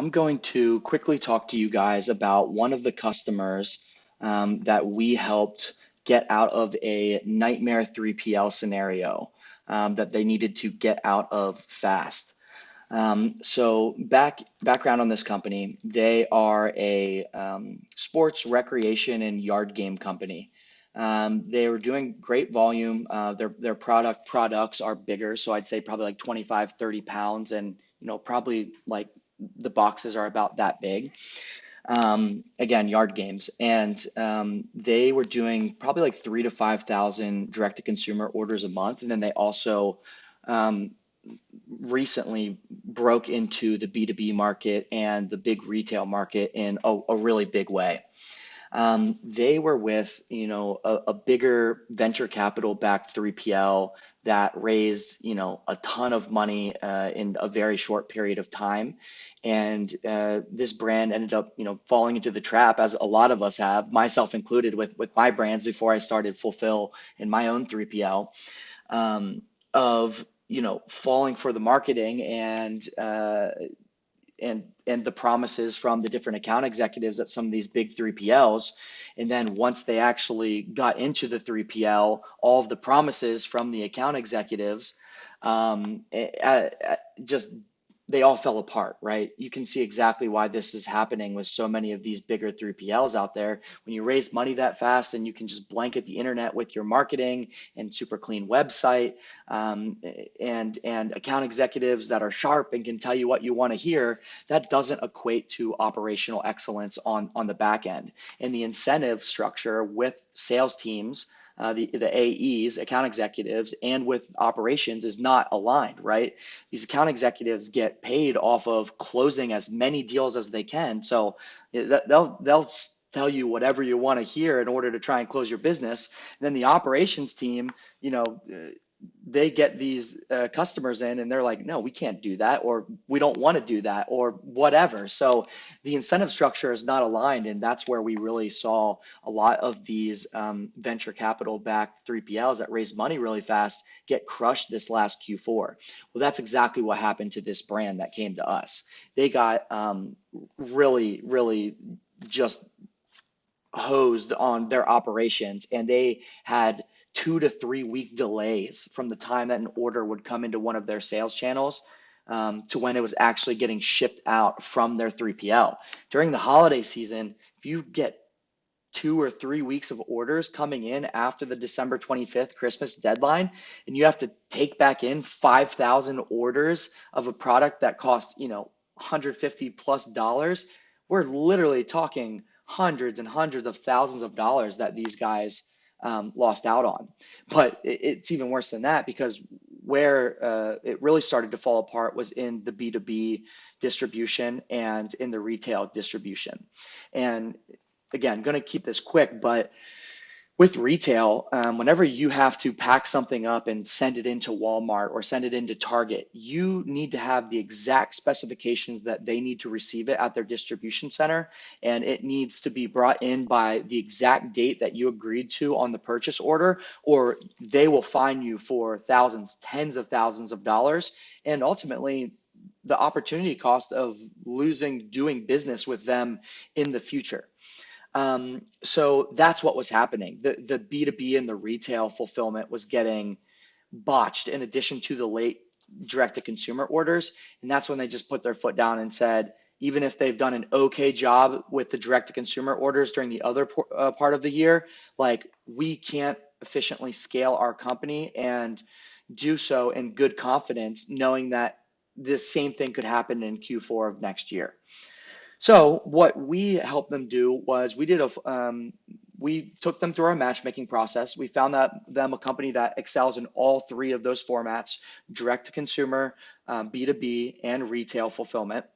I'm going to quickly talk to you guys about one of the customers that we helped get out of a nightmare 3PL scenario that they needed to get out of fast. Background on this company, they are a sports, recreation, and yard game company. They were doing great volume. Their products are bigger, so I'd say probably like 25, 30 pounds, and probably like the boxes are about that big. Again, yard games, and they were doing probably like 3 to 5 thousand direct to consumer orders a month, and then they also um, recently broke into the B2B market and the big retail market in a really big way. They were with, a bigger venture capital backed 3PL that raised, a ton of money in a very short period of time. And this brand ended up, falling into the trap, as a lot of us have, myself included, with my brands before I started Fulfill in my own 3PL, of, falling for the marketing and the promises from the different account executives at some of these big 3PLs. And then once they actually got into the 3PL, all of the promises from the account executives just they all fell apart, right? You can see exactly why this is happening with so many of these bigger 3PLs out there. When you raise money that fast and you can just blanket the internet with your marketing and super clean website, and account executives that are sharp and can tell you what you want to hear, that doesn't equate to operational excellence on the back end. And the incentive structure with sales teams, the AEs, account executives, and with operations is not aligned, right? These account executives get paid off of closing as many deals as they can. So they'll tell you whatever you want to hear in order to try and close your business. And then the operations team, they get these customers in and they're like, no, we can't do that, or we don't want to do that, or whatever. So the incentive structure is not aligned. And that's where we really saw a lot of these venture capital backed 3PLs that raised money really fast get crushed this last Q4. Well, that's exactly what happened to this brand that came to us. They got really, really just hosed on their operations, and they had 2 to 3 week delays from the time that an order would come into one of their sales channels to when it was actually getting shipped out from their 3PL. During the holiday season, if you get 2 or 3 weeks of orders coming in after the December 25th Christmas deadline, and you have to take back in 5,000 orders of a product that costs, $150 plus, we're literally talking hundreds and hundreds of thousands of dollars that these guys lost out on. But it's even worse than that, because where it really started to fall apart was in the B2B distribution and in the retail distribution. And again, going to keep this quick, but with retail, whenever you have to pack something up and send it into Walmart or send it into Target, you need to have the exact specifications that they need to receive it at their distribution center. And it needs to be brought in by the exact date that you agreed to on the purchase order, or they will fine you for thousands, tens of thousands of dollars. And ultimately, the opportunity cost of losing doing business with them in the future. So that's what was happening. The B2B and the retail fulfillment was getting botched, in addition to the late direct to consumer orders. And that's when they just put their foot down and said, even if they've done an okay job with the direct to consumer orders during the other part of the year, like, we can't efficiently scale our company and do so in good confidence, knowing that the same thing could happen in Q4 of next year. So what we helped them do was we took them through our matchmaking process. We found them a company that excels in all three of those formats: direct to consumer, B2B, and retail fulfillment.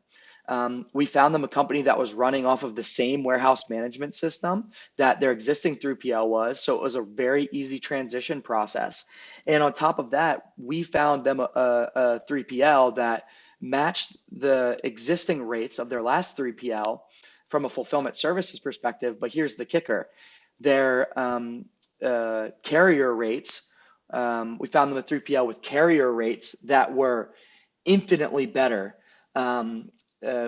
We found them a company that was running off of the same warehouse management system that their existing 3PL was, so it was a very easy transition process. And on top of that, we found them a 3PL that matched the existing rates of their last 3PL from a fulfillment services perspective. But here's the kicker: their carrier rates. We found them a 3PL with carrier rates that were infinitely better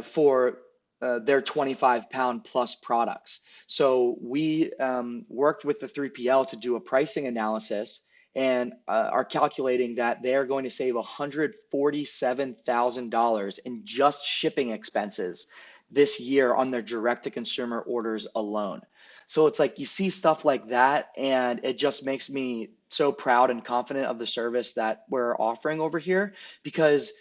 for their 25-pound plus products. So we worked with the 3PL to do a pricing analysis and are calculating that they are going to save $147,000 in just shipping expenses this year on their direct to consumer orders alone. So it's like you see stuff like that, and it just makes me so proud and confident of the service that we're offering over here because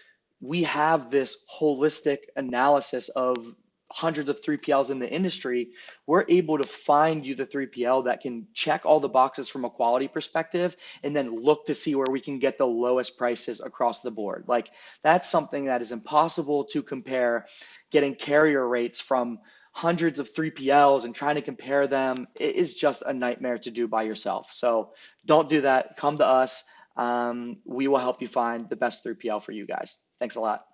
we have this holistic analysis of hundreds of 3PLs in the industry. We're able to find you the 3PL that can check all the boxes from a quality perspective and then look to see where we can get the lowest prices across the board. Like that's something that is impossible to compare. Getting carrier rates from hundreds of 3PLs and trying to compare them, it is just a nightmare to do by yourself. So don't do that. Come to us. We will help you find the best 3PL for you guys. Thanks a lot.